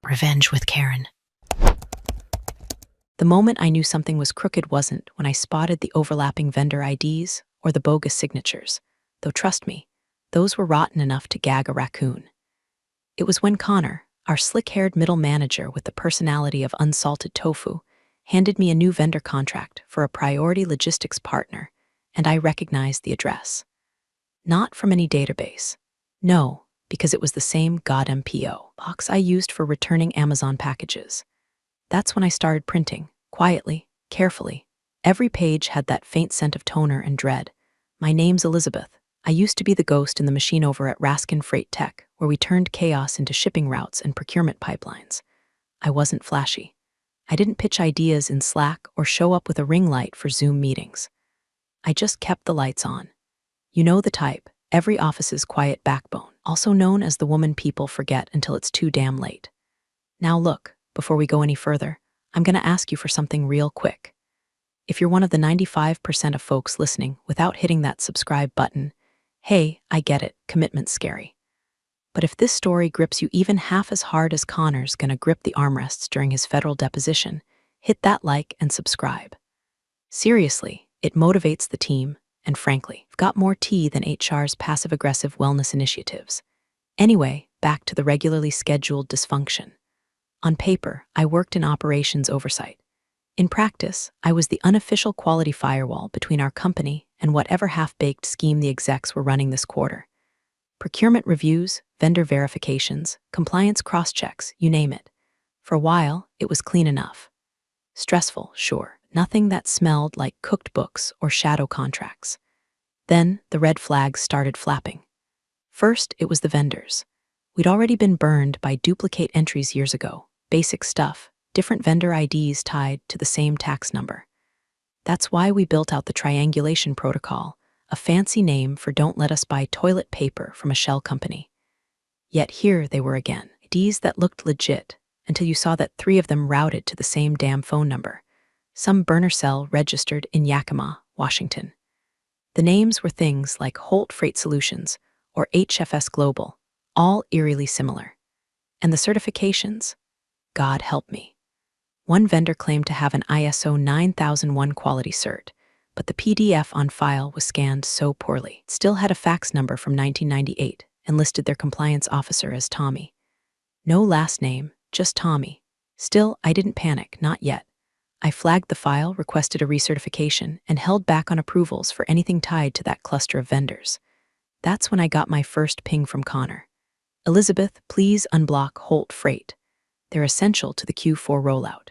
Revenge with Karen. The moment I knew something was crooked wasn't when I spotted the overlapping vendor IDs or the bogus signatures, though trust me, those were rotten enough to gag a raccoon. It was when Connor, our slick-haired middle manager with the personality of unsalted tofu, handed me a new vendor contract for a priority logistics partner, and I recognized the address. Not from any database. No, because it was the same goddamn PO box I used for returning Amazon packages. That's when I started printing, quietly, carefully. Every page had that faint scent of toner and dread. My name's Elizabeth. I used to be the ghost in the machine over at Raskin Freight Tech, where we turned chaos into shipping routes and procurement pipelines. I wasn't flashy. I didn't pitch ideas in Slack or show up with a ring light for Zoom meetings. I just kept the lights on. You know the type, every office's quiet backbone, also known as the woman people forget until it's too damn late. Now look, before we go any further, I'm going to ask you for something real quick. If you're one of the 95% of folks listening without hitting that subscribe button, hey, I get it, commitment's scary. But if this story grips you even half as hard as Connor's gonna grip the armrests during his federal deposition, hit that like and subscribe. Seriously, it motivates the team, and frankly, I've got more tea than HR's passive-aggressive wellness initiatives. Anyway, back to the regularly scheduled dysfunction. On paper, I worked in operations oversight. In practice, I was the unofficial quality firewall between our company and whatever half-baked scheme the execs were running this quarter. Procurement reviews, vendor verifications, compliance cross-checks, you name it. For a while, it was clean enough. Stressful, sure, nothing that smelled like cooked books or shadow contracts. Then, the red flags started flapping. First, it was the vendors. We'd already been burned by duplicate entries years ago, basic stuff, different vendor IDs tied to the same tax number. That's why we built out the triangulation protocol, a fancy name for don't let us buy toilet paper from a shell company. Yet here they were again, IDs that looked legit, until you saw that 3 of them routed to the same damn phone number, some burner cell registered in Yakima, Washington. The names were things like Holt Freight Solutions or HFS Global, all eerily similar. And the certifications? God help me. One vendor claimed to have an ISO 9001 quality cert, but the PDF on file was scanned so poorly. It still had a fax number from 1998 and listed their compliance officer as Tommy. No last name, just Tommy. Still, I didn't panic, not yet. I flagged the file, requested a recertification, and held back on approvals for anything tied to that cluster of vendors. That's when I got my first ping from Connor. Elizabeth, please unblock Holt Freight. They're essential to the Q4 rollout.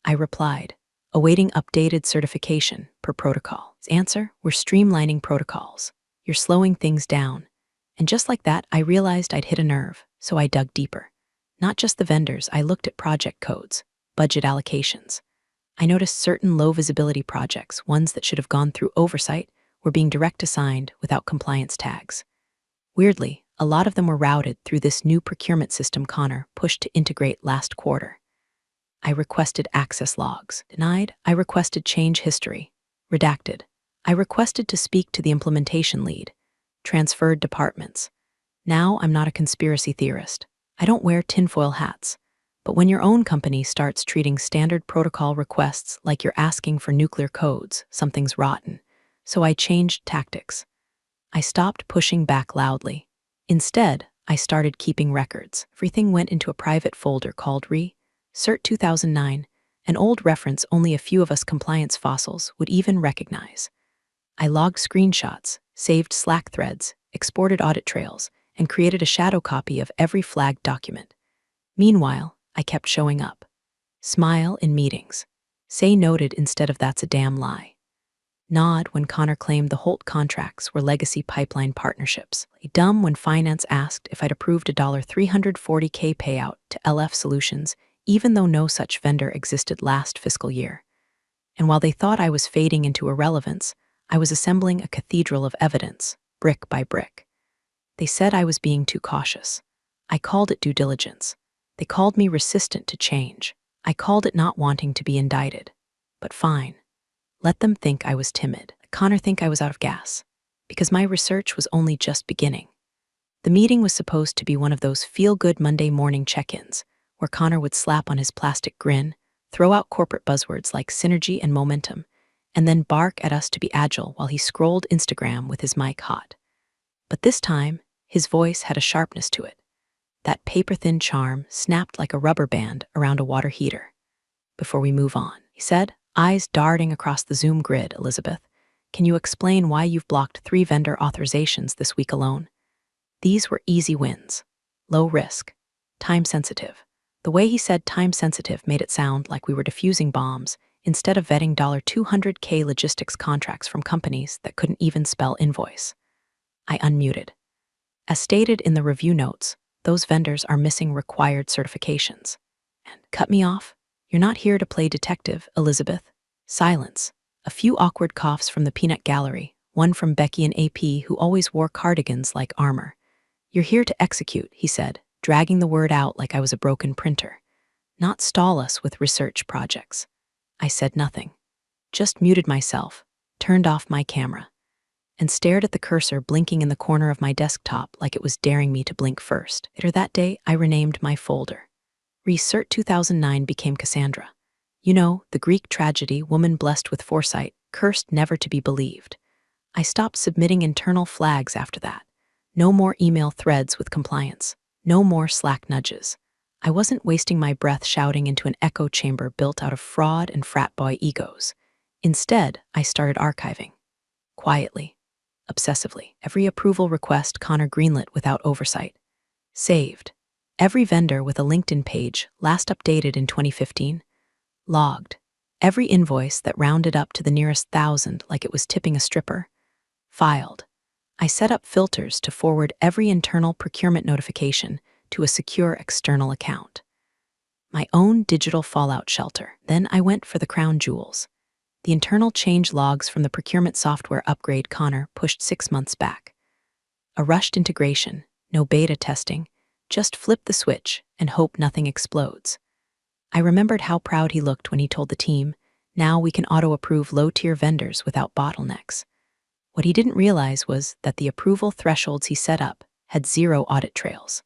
I replied, awaiting updated certification per protocol. His answer, we're streamlining protocols. You're slowing things down. And just like that, I realized I'd hit a nerve, so I dug deeper. Not just the vendors, I looked at project codes, budget allocations. I noticed certain low-visibility projects, ones that should have gone through oversight, were being direct assigned without compliance tags. Weirdly, a lot of them were routed through this new procurement system Connor pushed to integrate last quarter. I requested access logs. Denied. I requested change history. Redacted. I requested to speak to the implementation lead. Transferred departments. Now I'm not a conspiracy theorist. I don't wear tinfoil hats. But when your own company starts treating standard protocol requests like you're asking for nuclear codes, something's rotten. So I changed tactics. I stopped pushing back loudly. Instead, I started keeping records. Everything went into a private folder called Cert 2009, an old reference only a few of us compliance fossils would even recognize. I logged screenshots, saved Slack threads, exported audit trails, and created a shadow copy of every flagged document. Meanwhile, I kept showing up. Smile in meetings. Say noted instead of that's a damn lie. Nod when Connor claimed the Holt contracts were legacy pipeline partnerships. Dumb when finance asked if I'd approved a $340K payout to LF Solutions, even though no such vendor existed last fiscal year. And while they thought I was fading into irrelevance, I was assembling a cathedral of evidence, brick by brick. They said I was being too cautious. I called it due diligence. They called me resistant to change. I called it not wanting to be indicted. But fine. Let them think I was timid. Connor think I was out of gas. Because my research was only just beginning. The meeting was supposed to be one of those feel-good Monday morning check-ins, where Connor would slap on his plastic grin, throw out corporate buzzwords like synergy and momentum, and then bark at us to be agile while he scrolled Instagram with his mic hot. But this time, his voice had a sharpness to it. That paper-thin charm snapped like a rubber band around a water heater. "Before we move on," he said, eyes darting across the Zoom grid, "Elizabeth, can you explain why you've blocked 3 vendor authorizations this week alone?" These were easy wins. Low risk. Time-sensitive. The way he said time-sensitive made it sound like we were defusing bombs instead of vetting $200K logistics contracts from companies that couldn't even spell invoice. I unmuted. As stated in the review notes, those vendors are missing required certifications. And cut me off? You're not here to play detective, Elizabeth. Silence. A few awkward coughs from the peanut gallery, one from Becky and AP, who always wore cardigans like armor. "You're here to execute," he said, dragging the word out like I was a broken printer. "Not stall us with research projects." I said nothing. Just muted myself, turned off my camera, and stared at the cursor blinking in the corner of my desktop like it was daring me to blink first. Later that day, I renamed my folder. Recert 2009 became Cassandra. You know, the Greek tragedy, woman blessed with foresight, cursed never to be believed. I stopped submitting internal flags after that. No more email threads with compliance. No more Slack nudges. I wasn't wasting my breath shouting into an echo chamber built out of fraud and frat boy egos. Instead, I started archiving. Quietly. Obsessively. Every approval request Connor greenlit without oversight. Saved. Every vendor with a LinkedIn page, last updated in 2015. Logged. Every invoice that rounded up to the nearest 1,000 like it was tipping a stripper. Filed. I set up filters to forward every internal procurement notification to a secure external account. My own digital fallout shelter. Then I went for the crown jewels. The internal change logs from the procurement software upgrade Connor pushed 6 months back. A rushed integration, no beta testing, just flip the switch and hope nothing explodes. I remembered how proud he looked when he told the team, "Now we can auto-approve low-tier vendors without bottlenecks." What he didn't realize was that the approval thresholds he set up had 0 audit trails.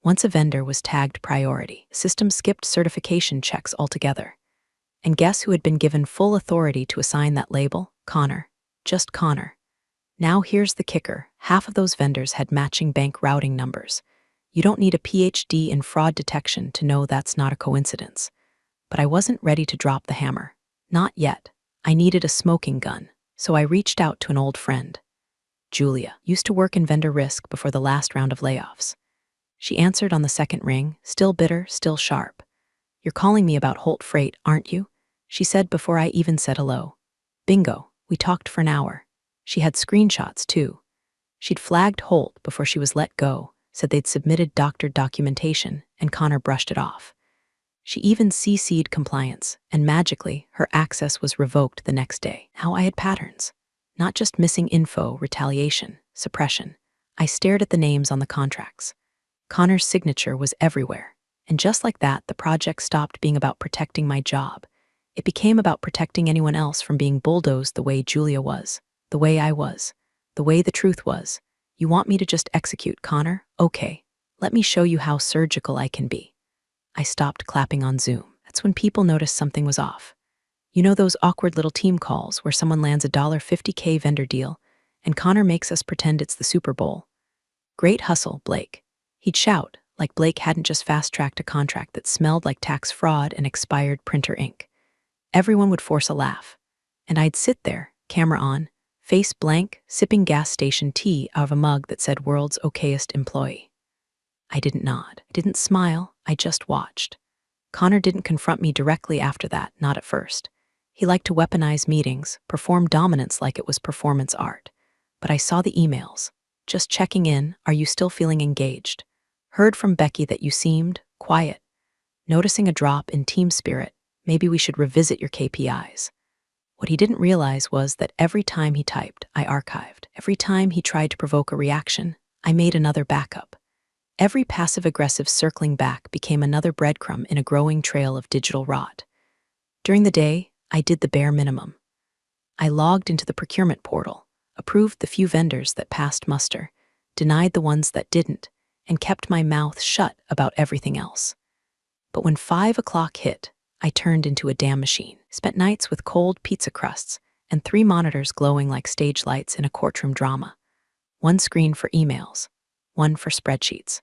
Once a vendor was tagged priority, the system skipped certification checks altogether. And guess who had been given full authority to assign that label? Connor. Just Connor. Now here's the kicker. Half of those vendors had matching bank routing numbers. You don't need a PhD in fraud detection to know that's not a coincidence. But I wasn't ready to drop the hammer. Not yet. I needed a smoking gun, so I reached out to an old friend. Julia used to work in vendor risk before the last round of layoffs. She answered on the second ring, still bitter, still sharp. "You're calling me about Holt Freight, aren't you?" she said before I even said hello. Bingo, we talked for an hour. She had screenshots, too. She'd flagged Holt before she was let go, said they'd submitted doctored documentation, and Connor brushed it off. She even CC'd compliance, and magically, her access was revoked the next day. Now I had patterns. Not just missing info, retaliation, suppression. I stared at the names on the contracts. Connor's signature was everywhere. And just like that, the project stopped being about protecting my job. It became about protecting anyone else from being bulldozed the way Julia was, the way I was, the way the truth was. You want me to just execute, Connor? Okay, let me show you how surgical I can be. I stopped clapping on Zoom. That's when people noticed something was off. You know those awkward little team calls where someone lands a $50K vendor deal and Connor makes us pretend it's the Super Bowl? "Great hustle, Blake." He'd shout, like Blake hadn't just fast-tracked a contract that smelled like tax fraud and expired printer ink. Everyone would force a laugh. And I'd sit there, camera on, face blank, sipping gas station tea out of a mug that said "World's Okayest Employee." I didn't nod. I didn't smile. I just watched. Connor didn't confront me directly after that, not at first. He liked to weaponize meetings, perform dominance like it was performance art. But I saw the emails. "Just checking in, are you still feeling engaged? Heard from Becky that you seemed quiet. Noticing a drop in team spirit. Maybe we should revisit your KPIs." What he didn't realize was that every time he typed, I archived. Every time he tried to provoke a reaction, I made another backup. Every passive-aggressive circling back became another breadcrumb in a growing trail of digital rot. During the day, I did the bare minimum. I logged into the procurement portal, approved the few vendors that passed muster, denied the ones that didn't, and kept my mouth shut about everything else. But when 5 o'clock hit, I turned into a damn machine. Spent nights with cold pizza crusts and 3 monitors glowing like stage lights in a courtroom drama. One screen for emails, one for spreadsheets,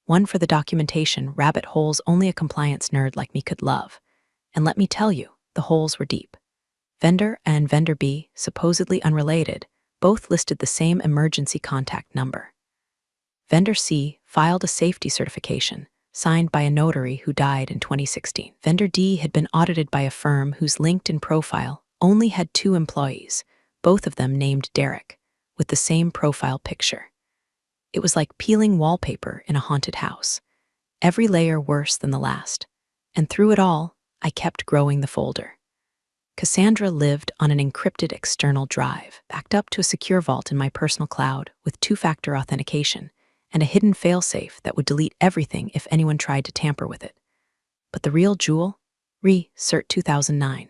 one for the documentation rabbit holes only a compliance nerd like me could love. And let me tell you, the holes were deep. Vendor A and Vendor B, supposedly unrelated, both listed the same emergency contact number. Vendor C filed a safety certification, signed by a notary who died in 2016. Vendor D had been audited by a firm whose LinkedIn profile only had 2 employees, both of them named Derek, with the same profile picture. It was like peeling wallpaper in a haunted house, every layer worse than the last. And through it all, I kept growing the folder. Cassandra lived on an encrypted external drive, backed up to a secure vault in my personal cloud with 2-factor authentication and a hidden failsafe that would delete everything if anyone tried to tamper with it. But the real jewel? Cert 2009.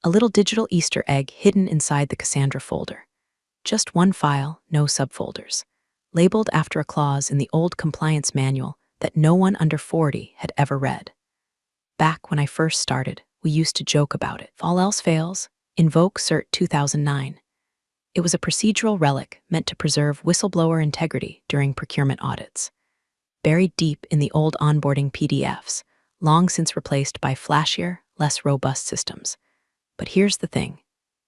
A little digital Easter egg hidden inside the Cassandra folder. Just one file, no subfolders, labeled after a clause in the old compliance manual that no one under 40 had ever read. Back when I first started, we used to joke about it. If all else fails, invoke Cert 2009. It was a procedural relic meant to preserve whistleblower integrity during procurement audits. Buried deep in the old onboarding PDFs, long since replaced by flashier, less robust systems. But here's the thing.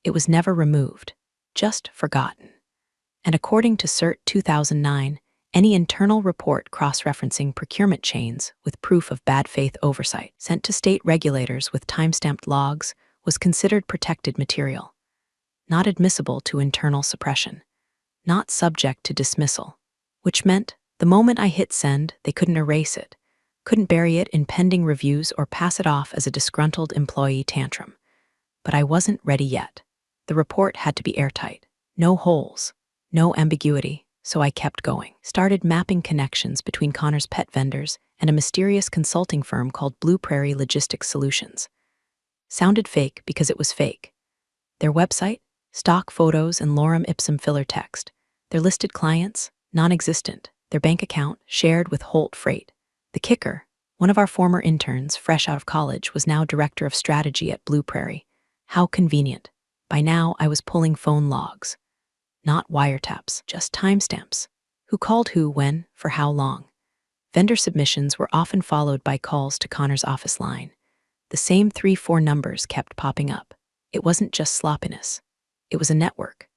It was never removed, just forgotten. And according to Cert 2009, any internal report cross-referencing procurement chains with proof of bad faith oversight sent to state regulators with time-stamped logs was considered protected material, not admissible to internal suppression, not subject to dismissal, which meant the moment I hit send, they couldn't erase it, couldn't bury it in pending reviews or pass it off as a disgruntled employee tantrum. But I wasn't ready yet. The report had to be airtight. No holes, no ambiguity, so I kept going. Started mapping connections between Connor's pet vendors and a mysterious consulting firm called Blue Prairie Logistics Solutions. Sounded fake because it was fake. Their website? Stock photos and lorem ipsum filler text. Their listed clients? Non-existent. Their bank account? Shared with Holt Freight. The kicker? One of our former interns, fresh out of college, was now director of strategy at Blue Prairie. How convenient. By now, I was pulling phone logs. Not wiretaps, just timestamps. Who called who, when, for how long. Vendor submissions were often followed by calls to Connor's office line. The same 3-4 numbers kept popping up. It wasn't just sloppiness. It was a network.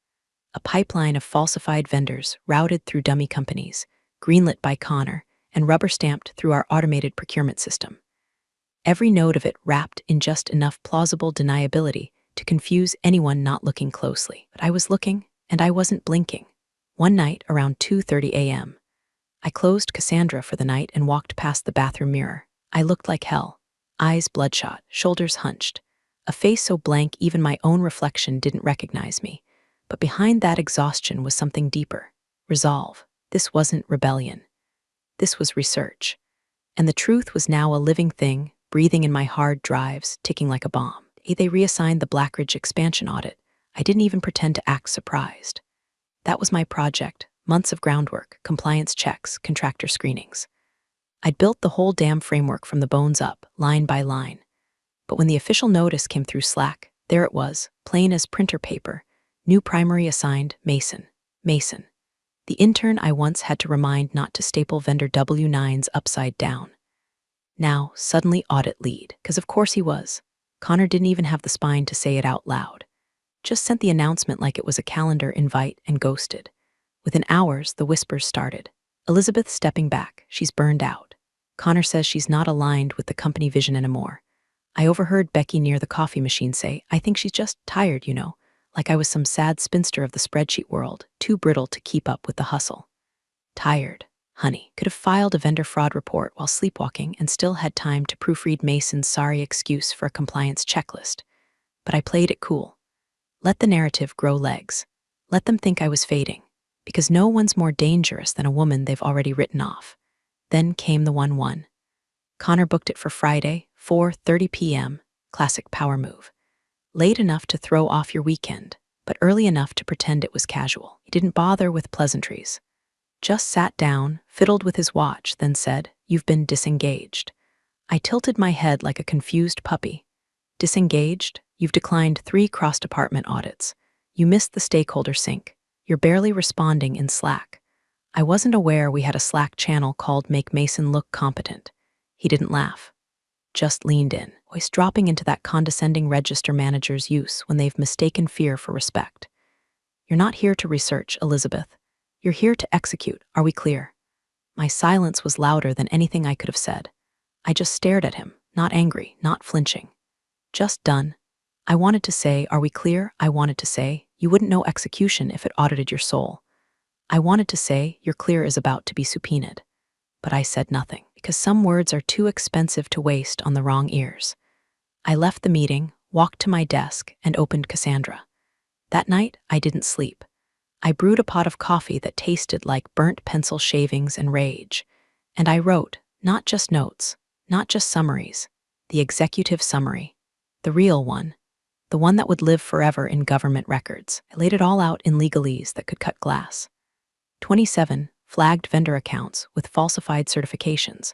A pipeline of falsified vendors routed through dummy companies, greenlit by Connor, and rubber-stamped through our automated procurement system. Every node of it wrapped in just enough plausible deniability to confuse anyone not looking closely. But I was looking, and I wasn't blinking. One night, around 2:30 a.m., I closed Cassandra for the night and walked past the bathroom mirror. I looked like hell. Eyes bloodshot, shoulders hunched. A face so blank even my own reflection didn't recognize me. But behind that exhaustion was something deeper. Resolve. This wasn't rebellion. This was research. And the truth was now a living thing, breathing in my hard drives, ticking like a bomb. They reassigned the Blackridge expansion audit. I didn't even pretend to act surprised. That was my project, months of groundwork, compliance checks, contractor screenings. I'd built the whole damn framework from the bones up, line by line. But when the official notice came through Slack, there it was, plain as printer paper. New primary assigned, Mason. Mason. The intern I once had to remind not to staple vendor W-9s upside down. Now, suddenly audit lead, because of course he was. Connor didn't even have the spine to say it out loud. Just sent the announcement like it was a calendar invite and ghosted. Within hours, the whispers started. Elizabeth's stepping back. She's burned out. Connor says she's not aligned with the company vision anymore. I overheard Becky near the coffee machine say, I think she's just tired, like I was some sad spinster of the spreadsheet world, too brittle to keep up with the hustle. Tired, honey. Could have filed a vendor fraud report while sleepwalking and still had time to proofread Mason's sorry excuse for a compliance checklist. But I played it cool. Let the narrative grow legs. Let them think I was fading, because no one's more dangerous than a woman they've already written off. Then came the 1-1. Connor booked it for Friday, 4:30 p.m., classic power move. Late enough to throw off your weekend, but early enough to pretend it was casual. He didn't bother with pleasantries. Just sat down, fiddled with his watch, then said, You've been disengaged. I tilted my head like a confused puppy. Disengaged? You've declined 3 cross-department audits. You missed the stakeholder sync. You're barely responding in Slack. I wasn't aware we had a Slack channel called Make Mason Look Competent. He didn't laugh, just leaned in, voice dropping into that condescending register manager's use when they've mistaken fear for respect. You're not here to research, Elizabeth. You're here to execute. Are we clear? My silence was louder than anything I could have said. I just stared at him, not angry, not flinching. Just done. I wanted to say, are we clear? I wanted to say, you wouldn't know execution if it audited your soul. I wanted to say, your clear is about to be subpoenaed. But I said nothing, because some words are too expensive to waste on the wrong ears. I left the meeting, walked to my desk, and opened Cassandra. That night, I didn't sleep. I brewed a pot of coffee that tasted like burnt pencil shavings and rage. And I wrote, not just notes, not just summaries, the executive summary, the real one, the one that would live forever in government records. I laid it all out in legalese that could cut glass. 27 flagged vendor accounts with falsified certifications,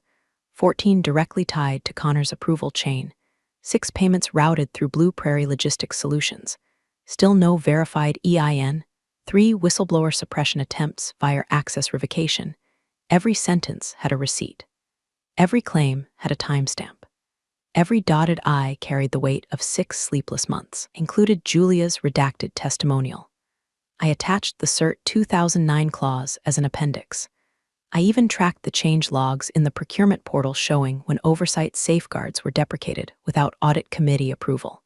14 directly tied to Connor's approval chain, 6 payments routed through Blue Prairie Logistics Solutions, still no verified EIN, 3 whistleblower suppression attempts via access revocation. Every sentence had a receipt. Every claim had a timestamp. Every dotted I carried the weight of 6 sleepless months, included Julia's redacted testimonial. I attached the CERT 2009 clause as an appendix. I even tracked the change logs in the procurement portal showing when oversight safeguards were deprecated without audit committee approval.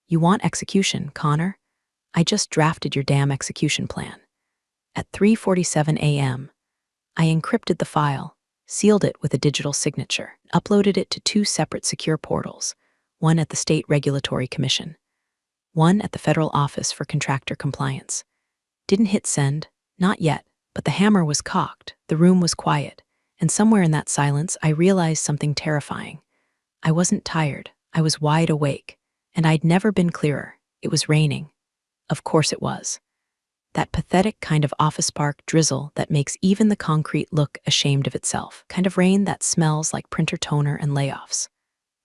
You want execution, Connor? I just drafted your damn execution plan. At 3:47 a.m., I encrypted the file, sealed it with a digital signature, uploaded it to 2 separate secure portals, one at the State Regulatory Commission, one at the Federal Office for Contractor Compliance. Didn't hit send, not yet, but the hammer was cocked, the room was quiet, and somewhere in that silence I realized something terrifying. I wasn't tired, I was wide awake, and I'd never been clearer. It was raining. Of course it was. That pathetic kind of office park drizzle that makes even the concrete look ashamed of itself, kind of rain that smells like printer toner and layoffs.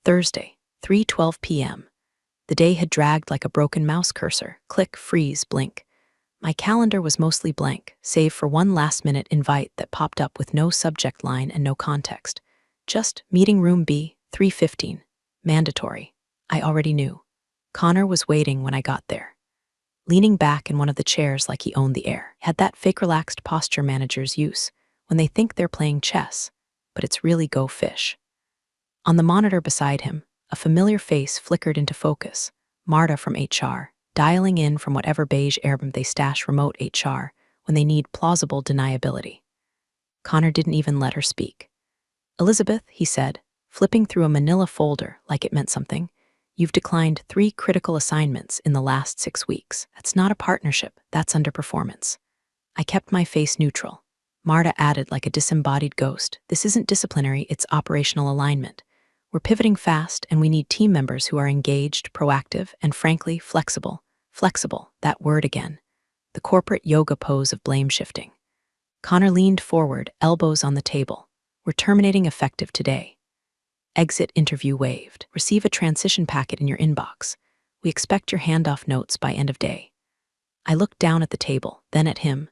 Thursday, 3:12 p.m. The day had dragged like a broken mouse cursor, click, freeze, blink. My calendar was mostly blank, save for one last-minute invite that popped up with no subject line and no context. Just meeting room B, 3:15. Mandatory. I already knew. Connor was waiting when I got there, leaning back in one of the chairs like he owned the air. Had that fake relaxed posture managers use when they think they're playing chess, but it's really go fish. On the monitor beside him, a familiar face flickered into focus. Marta from HR, dialing in from whatever beige airbag they stash remote HR when they need plausible deniability. Connor didn't even let her speak. Elizabeth, he said, flipping through a manila folder like it meant something, you've declined 3 critical assignments in the last 6 weeks. That's not a partnership, that's underperformance. I kept my face neutral. Marta added like a disembodied ghost, this isn't disciplinary, it's operational alignment. We're pivoting fast and we need team members who are engaged, proactive, and frankly, flexible. Flexible, that word again. The corporate yoga pose of blame shifting. Connor leaned forward, elbows on the table. We're terminating effective today. Exit interview waived. Receive a transition packet in your inbox. We expect your handoff notes by end of day. I looked down at the table, then at him,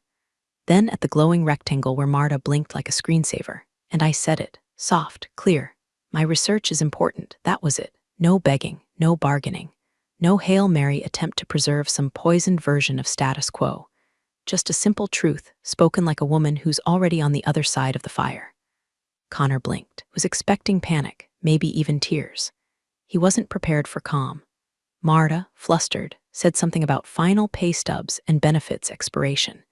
then at the glowing rectangle where Marta blinked like a screensaver, and I said it, soft, clear. My research is important, that was it. No begging, no bargaining. No Hail Mary attempt to preserve some poisoned version of status quo. Just a simple truth, spoken like a woman who's already on the other side of the fire. Connor blinked, was expecting panic, maybe even tears. He wasn't prepared for calm. Marta, flustered, said something about final pay stubs and benefits expiration.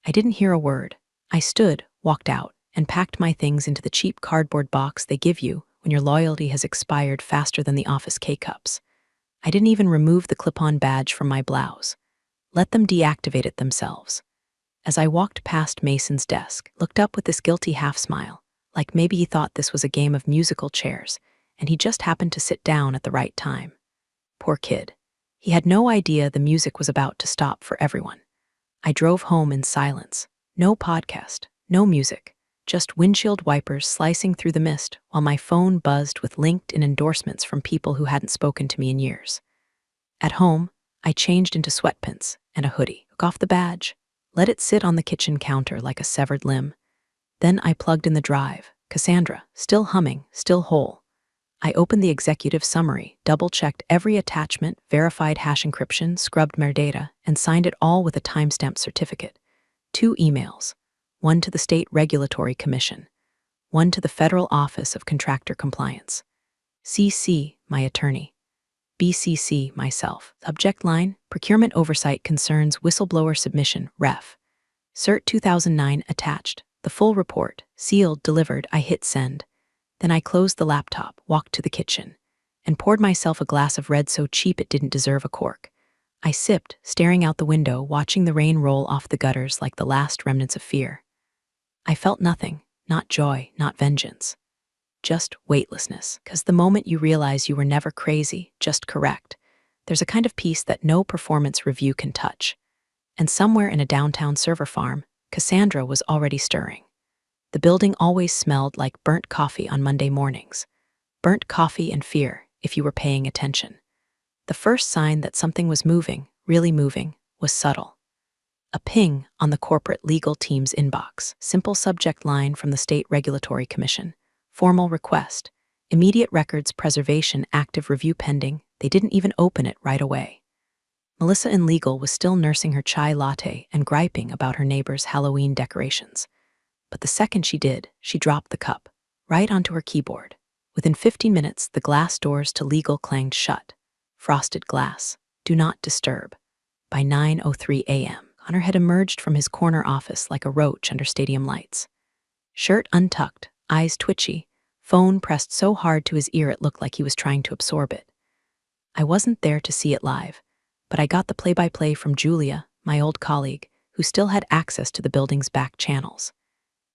I didn't hear a word. I stood, walked out, and packed my things into the cheap cardboard box they give you when your loyalty has expired faster than the office K-cups. I didn't even remove the clip-on badge from my blouse. Let them deactivate it themselves. As I walked past Mason's desk, looked up with this guilty half-smile, like maybe he thought this was a game of musical chairs, and he just happened to sit down at the right time. Poor kid. He had no idea the music was about to stop for everyone. I drove home in silence. No podcast, no music, just windshield wipers slicing through the mist while my phone buzzed with LinkedIn endorsements from people who hadn't spoken to me in years. At home, I changed into sweatpants and a hoodie, took off the badge, let it sit on the kitchen counter like a severed limb. Then I plugged in the drive, Cassandra, still humming, still whole. I opened the executive summary, double-checked every attachment, verified hash encryption, scrubbed metadata, and signed it all with a timestamp certificate. 2 emails, one to the State Regulatory Commission, one to the Federal Office of Contractor Compliance. CC, my attorney. BCC, myself. Subject line, Procurement Oversight Concerns Whistleblower Submission, Ref. Cert 2009 attached. The full report, sealed, delivered. I hit send. Then I closed the laptop, walked to the kitchen, and poured myself a glass of red so cheap it didn't deserve a cork. I sipped, staring out the window, watching the rain roll off the gutters like the last remnants of fear. I felt nothing, not joy, not vengeance. Just weightlessness, because the moment you realize you were never crazy, just correct, there's a kind of peace that no performance review can touch. And somewhere in a downtown server farm, Cassandra was already stirring. The building always smelled like burnt coffee on Monday mornings. Burnt coffee and fear, if you were paying attention. The first sign that something was moving, really moving, was subtle. A ping on the corporate legal team's inbox, simple subject line from the State Regulatory Commission. Formal request, immediate records preservation, active review pending. They didn't even open it right away. Melissa in legal was still nursing her chai latte and griping about her neighbor's Halloween decorations. But the second she did, she dropped the cup, right onto her keyboard. Within 15 minutes, the glass doors to legal clanged shut. Frosted glass. Do not disturb. By 9:03 a.m., Connor had emerged from his corner office like a roach under stadium lights. Shirt untucked, eyes twitchy, phone pressed so hard to his ear it looked like he was trying to absorb it. I wasn't there to see it live, but I got the play-by-play from Julia, my old colleague, who still had access to the building's back channels.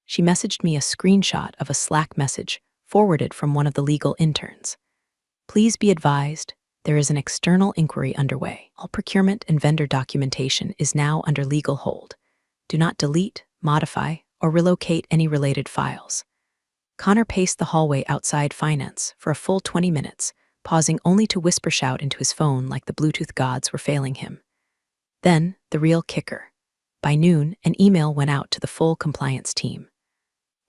She messaged me a screenshot of a Slack message forwarded from one of the legal interns. Please be advised, there is an external inquiry underway. All procurement and vendor documentation is now under legal hold. Do not delete, modify, or relocate any related files. Connor paced the hallway outside finance for a full 20 minutes, pausing only to whisper shout into his phone like the Bluetooth gods were failing him. Then, the real kicker. By noon, an email went out to the full compliance team.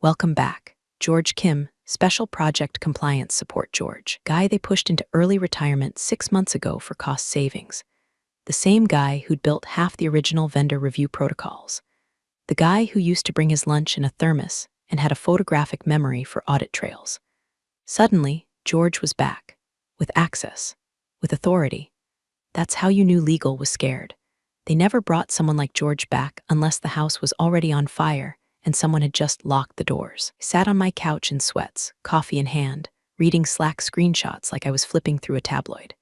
Welcome back, George Kim, Special Project Compliance Support George. Guy they pushed into early retirement 6 months ago for cost savings. The same guy who'd built half the original vendor review protocols. The guy who used to bring his lunch in a thermos and had a photographic memory for audit trails. Suddenly, George was back, with access, with authority. That's how you knew legal was scared. They never brought someone like George back unless the house was already on fire and someone had just locked the doors. I sat on my couch in sweats, coffee in hand, reading Slack screenshots like I was flipping through a tabloid.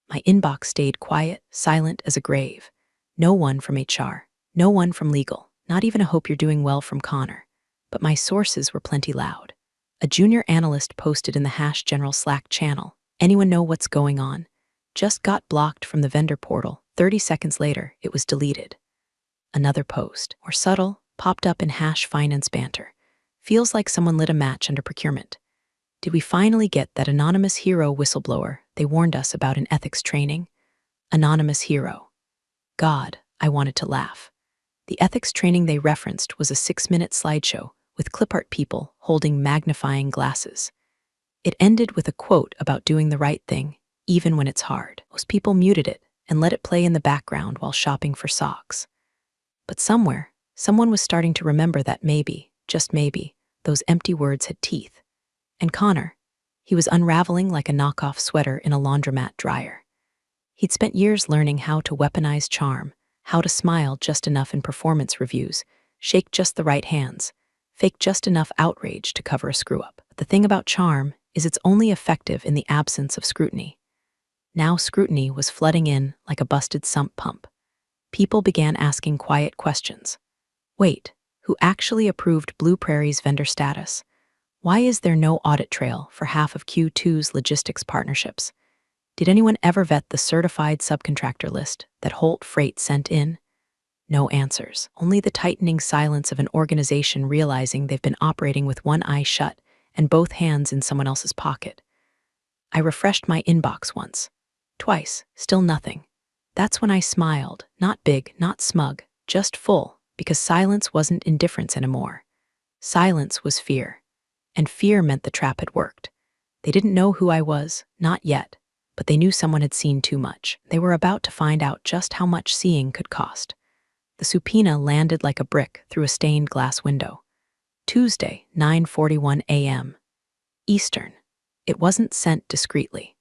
My inbox stayed quiet, silent as a grave. No one from HR, no one from legal, not even a hope you're doing well from Connor. But my sources were plenty loud. A junior analyst posted in the Hash General Slack channel, anyone know what's going on? Just got blocked from the vendor portal. 30 seconds later, it was deleted. Another post, more subtle, popped up in Hash Finance banter. Feels like someone lit a match under procurement. Did we finally get that anonymous hero whistleblower they warned us about in ethics training? Anonymous hero. God, I wanted to laugh. The ethics training they referenced was a 6-minute slideshow with clip art people holding magnifying glasses. It ended with a quote about doing the right thing, even when it's hard. Most people muted it and let it play in the background while shopping for socks. But somewhere, someone was starting to remember that maybe, just maybe, those empty words had teeth. And Connor, he was unraveling like a knockoff sweater in a laundromat dryer. He'd spent years learning how to weaponize charm, how to smile just enough in performance reviews, shake just the right hands, fake just enough outrage to cover a screw-up. But the thing about charm is it's only effective in the absence of scrutiny. Now scrutiny was flooding in like a busted sump pump. People began asking quiet questions. Wait, who actually approved Blue Prairie's vendor status? Why is there no audit trail for half of Q2's logistics partnerships? Did anyone ever vet the certified subcontractor list that Holt Freight sent in? No answers, only the tightening silence of an organization realizing they've been operating with one eye shut and both hands in someone else's pocket. I refreshed my inbox once, twice, still nothing. That's when I smiled, not big, not smug, just full, because silence wasn't indifference anymore. Silence was fear, and fear meant the trap had worked. They didn't know who I was, not yet, but they knew someone had seen too much. They were about to find out just how much seeing could cost. The subpoena landed like a brick through a stained glass window. Tuesday, 9:41 a.m. Eastern. It wasn't sent discreetly.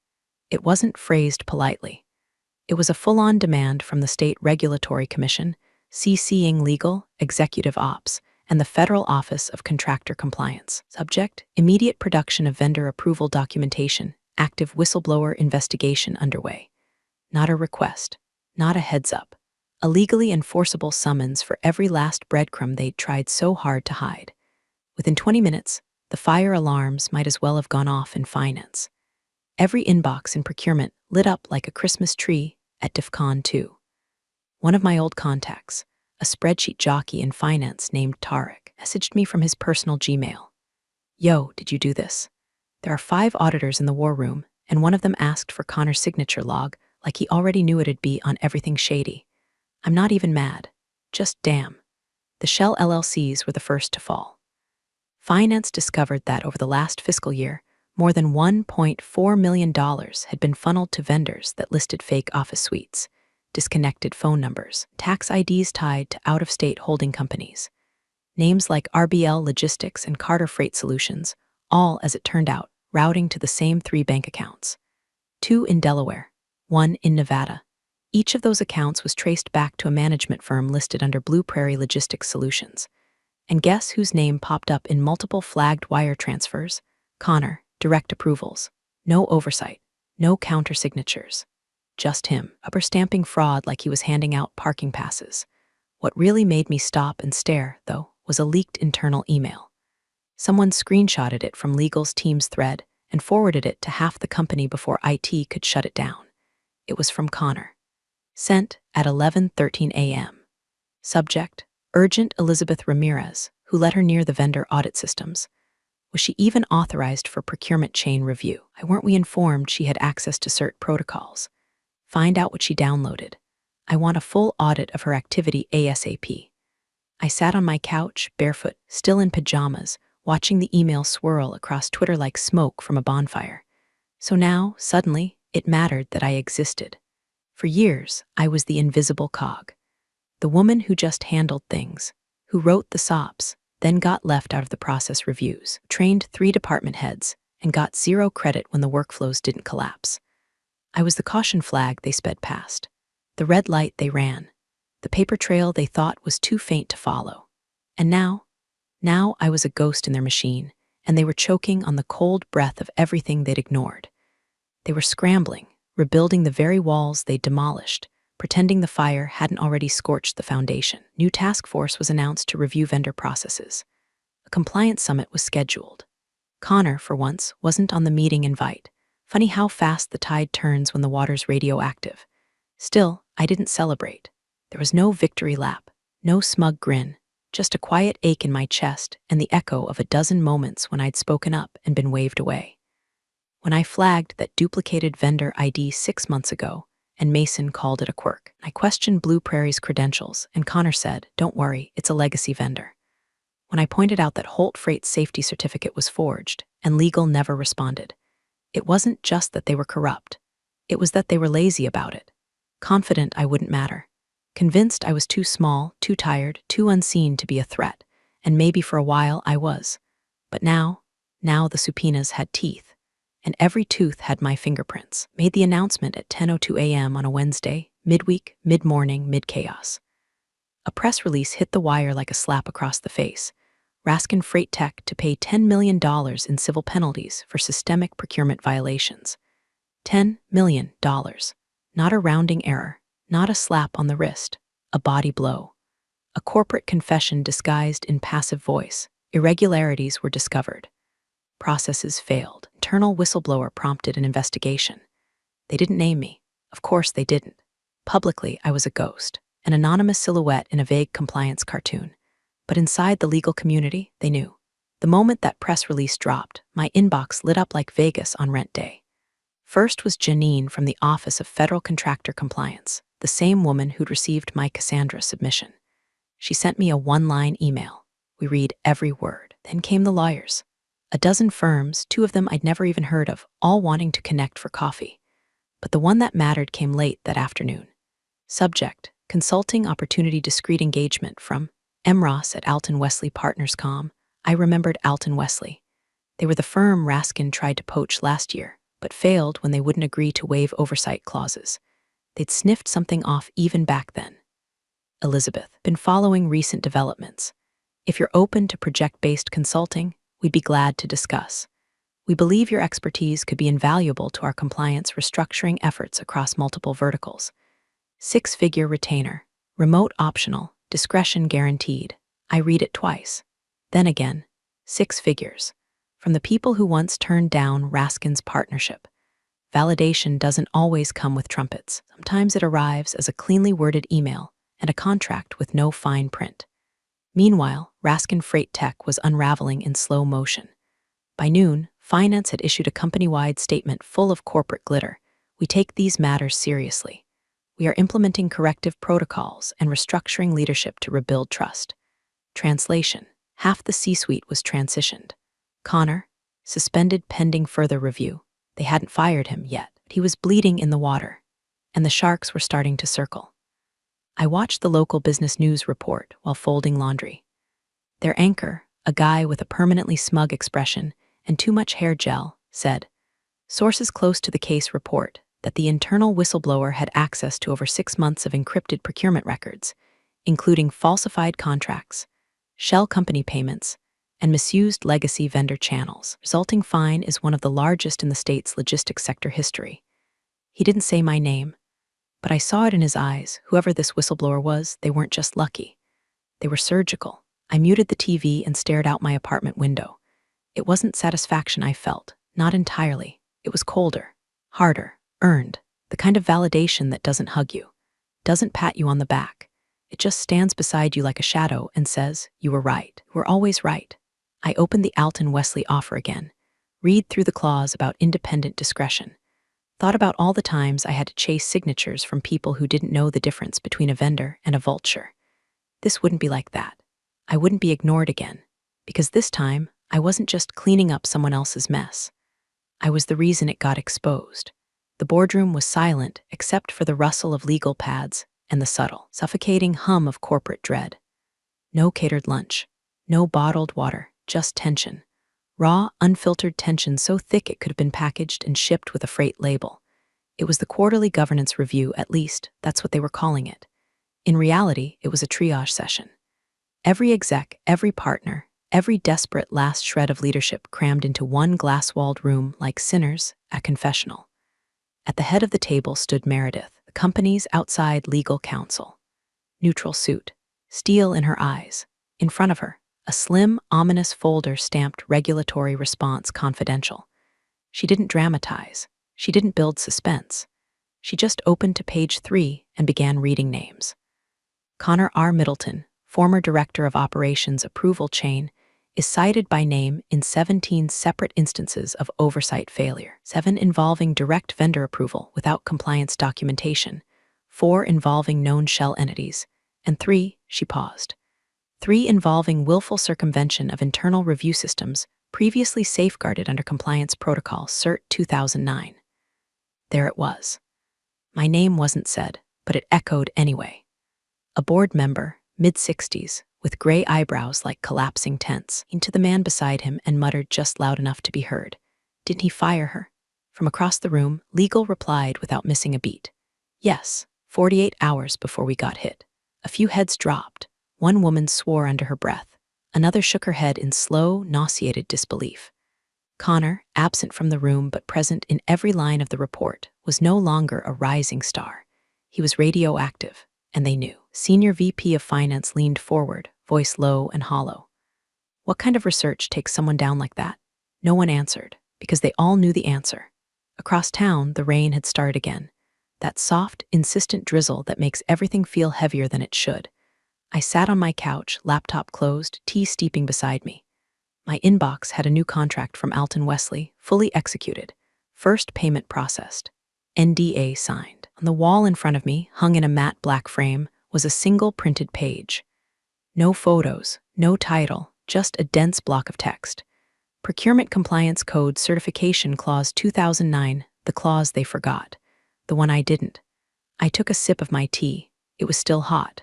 It wasn't phrased politely. It was a full-on demand from the State Regulatory Commission, CCing Legal, Executive Ops, and the Federal Office of Contractor Compliance. Subject: immediate production of vendor approval documentation, active whistleblower investigation underway. Not a request, not a heads-up. A legally enforceable summons for every last breadcrumb they'd tried so hard to hide. Within 20 minutes, the fire alarms might as well have gone off in finance. Every inbox in procurement lit up like a Christmas tree at DEFCON 2. One of my old contacts, a spreadsheet jockey in finance named Tarek, messaged me from his personal Gmail. "Yo, did you do this? There are 5 auditors in the war room, and one of them asked for Connor's signature log like he already knew it'd be on everything shady. I'm not even mad. Just damn. The Shell LLCs were the first to fall." Finance discovered that over the last fiscal year, more than $1.4 million had been funneled to vendors that listed fake office suites, disconnected phone numbers, tax IDs tied to out-of-state holding companies. Names like RBL Logistics and Carter Freight Solutions, all, as it turned out, routing to the same 3 bank accounts. 2 in Delaware, 1 in Nevada. Each of those accounts was traced back to a management firm listed under Blue Prairie Logistics Solutions. And guess whose name popped up in multiple flagged wire transfers? Connor, direct approvals. No oversight, no counter-signatures. Just him, rubber-stamping fraud like he was handing out parking passes. What really made me stop and stare, though, was a leaked internal email. Someone screenshotted it from legal's Teams thread and forwarded it to half the company before IT could shut it down. It was from Connor. Sent at 11:13 a.m. Subject: urgent Elizabeth Ramirez, who let her near the vendor audit systems. Was she even authorized for procurement chain review? Weren't we informed she had access to CERT protocols? Find out what she downloaded. I want a full audit of her activity ASAP. I sat on my couch, barefoot, still in pajamas, watching the email swirl across Twitter like smoke from a bonfire. So now, suddenly, it mattered that I existed. For years, I was the invisible cog. The woman who just handled things, who wrote the SOPs, then got left out of the process reviews, trained 3 department heads, and got 0 credit when the workflows didn't collapse. I was the caution flag they sped past, the red light they ran, the paper trail they thought was too faint to follow. And now I was a ghost in their machine, and they were choking on the cold breath of everything they'd ignored. They were scrambling, rebuilding the very walls they'd demolished, pretending the fire hadn't already scorched the foundation. New task force was announced to review vendor processes. A compliance summit was scheduled. Connor, for once, wasn't on the meeting invite. Funny how fast the tide turns when the water's radioactive. Still, I didn't celebrate. There was no victory lap, no smug grin, just a quiet ache in my chest and the echo of a dozen moments when I'd spoken up and been waved away. When I flagged that duplicated vendor ID 6 months ago, and Mason called it a quirk, I questioned Blue Prairie's credentials, and Connor said, "Don't worry, it's a legacy vendor." When I pointed out that Holt Freight's safety certificate was forged, and legal never responded, it wasn't just that they were corrupt. It was that they were lazy about it. Confident I wouldn't matter. Convinced I was too small, too tired, too unseen to be a threat, and maybe for a while I was. But now the subpoenas had teeth. And every tooth had my fingerprints. Made the announcement at 10:02 a.m. on a Wednesday, midweek, mid-morning, mid-chaos. A press release hit the wire like a slap across the face. Raskin Freight Tech to pay $10 million in civil penalties for systemic procurement violations. $10 million. Not a rounding error, not a slap on the wrist, a body blow. A corporate confession disguised in passive voice. Irregularities were discovered. Processes failed. Internal whistleblower prompted an investigation. They didn't name me. Of course they didn't. Publicly, I was a ghost. an anonymous silhouette in a vague compliance cartoon. But inside the legal community, they knew. The moment that press release dropped, my inbox lit up like Vegas on rent day. First was Janine from the Office of Federal Contractor Compliance, the same woman who'd received my Cassandra submission. She sent me a one-line email. We read every word. Then came the lawyers. A dozen firms, 2 of them I'd never even heard of, all wanting to connect for coffee. But the one that mattered came late that afternoon. Subject: Consulting Opportunity Discrete Engagement from M. Ross at Alton Wesley Partners. I remembered Alton Wesley. They were the firm Raskin tried to poach last year, but failed when they wouldn't agree to waive oversight clauses. They'd sniffed something off even back then. Elizabeth, been following recent developments. If you're open to project-based consulting, we'd be glad to discuss. We believe your expertise could be invaluable to our compliance restructuring efforts across multiple verticals. 6-figure retainer, remote optional, discretion guaranteed. I read it twice. Then again, 6 figures. From the people who once turned down Raskin's partnership. Validation doesn't always come with trumpets. Sometimes it arrives as a cleanly worded email and a contract with no fine print. Meanwhile, Raskin Freight Tech was unraveling in slow motion. By noon, finance had issued a company-wide statement full of corporate glitter. We take these matters seriously. We are implementing corrective protocols and restructuring leadership to rebuild trust. Translation: half the C-suite was transitioned. Connor, suspended pending further review. They hadn't fired him yet. He was bleeding in the water, and the sharks were starting to circle. I watched the local business news report while folding laundry. Their anchor, a guy with a permanently smug expression and too much hair gel, said, sources close to the case report that the internal whistleblower had access to over 6 months of encrypted procurement records, including falsified contracts, shell company payments, and misused legacy vendor channels. Resulting fine is one of the largest in the state's logistics sector history. He didn't say my name, but I saw it in his eyes. Whoever this whistleblower was, they weren't just lucky. They were surgical. I muted the TV and stared out my apartment window. It wasn't satisfaction I felt, not entirely. It was colder, harder, earned, the kind of validation that doesn't hug you, doesn't pat you on the back. It just stands beside you like a shadow and says, you were right. You were always right. I opened the Alton Wesley offer again, read through the clause about independent discretion. Thought about all the times I had to chase signatures from people who didn't know the difference between a vendor and a vulture. This wouldn't be like that. I wouldn't be ignored again, because this time I wasn't just cleaning up someone else's mess. I was the reason it got exposed. The boardroom was silent except for the rustle of legal pads and the subtle, suffocating hum of corporate dread. No catered lunch, no bottled water, just tension. Raw, unfiltered tension so thick it could have been packaged and shipped with a freight label. It was the quarterly governance review, at least, that's what they were calling it. In reality, it was a triage session. Every exec, every partner, every desperate last shred of leadership crammed into one glass-walled room like sinners at confessional. At the head of the table stood Meredith, the company's outside legal counsel. Neutral suit, steel in her eyes. In front of her, a slim, ominous folder stamped Regulatory Response Confidential. She didn't dramatize. She didn't build suspense. She just opened to page 3 and began reading names. Connor R. Middleton, former Director of Operations Approval Chain, is cited by name in 17 separate instances of oversight failure, 7 involving direct vendor approval without compliance documentation, 4 involving known shell entities, and 3, she paused, 3 involving willful circumvention of internal review systems previously safeguarded under Compliance Protocol CERT 2009. There it was. My name wasn't said, but it echoed anyway. A board member, mid-60s, with gray eyebrows like collapsing tents, into the man beside him and muttered just loud enough to be heard. Didn't he fire her? From across the room, legal replied without missing a beat. Yes, 48 hours before we got hit. A few heads dropped. One woman swore under her breath. Another shook her head in slow, nauseated disbelief. Connor, absent from the room but present in every line of the report, was no longer a rising star. He was radioactive, and they knew. Senior VP of Finance leaned forward, voice low and hollow. What kind of research takes someone down like that? No one answered, because they all knew the answer. Across town, the rain had started again. That soft, insistent drizzle that makes everything feel heavier than it should. I sat on my couch, laptop closed, tea steeping beside me. My inbox had a new contract from Alton Wesley, fully executed. First payment processed. NDA signed. On the wall in front of me, hung in a matte black frame, was a single printed page. No photos, no title, just a dense block of text. Procurement Compliance Code Certification Clause 2009, the clause they forgot. The one I didn't. I took a sip of my tea. It was still hot.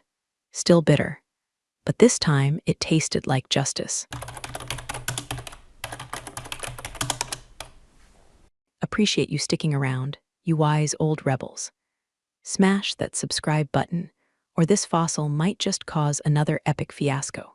Still bitter. But this time, it tasted like justice. Appreciate you sticking around, you wise old rebels. Smash that subscribe button, or this fossil might just cause another epic fiasco.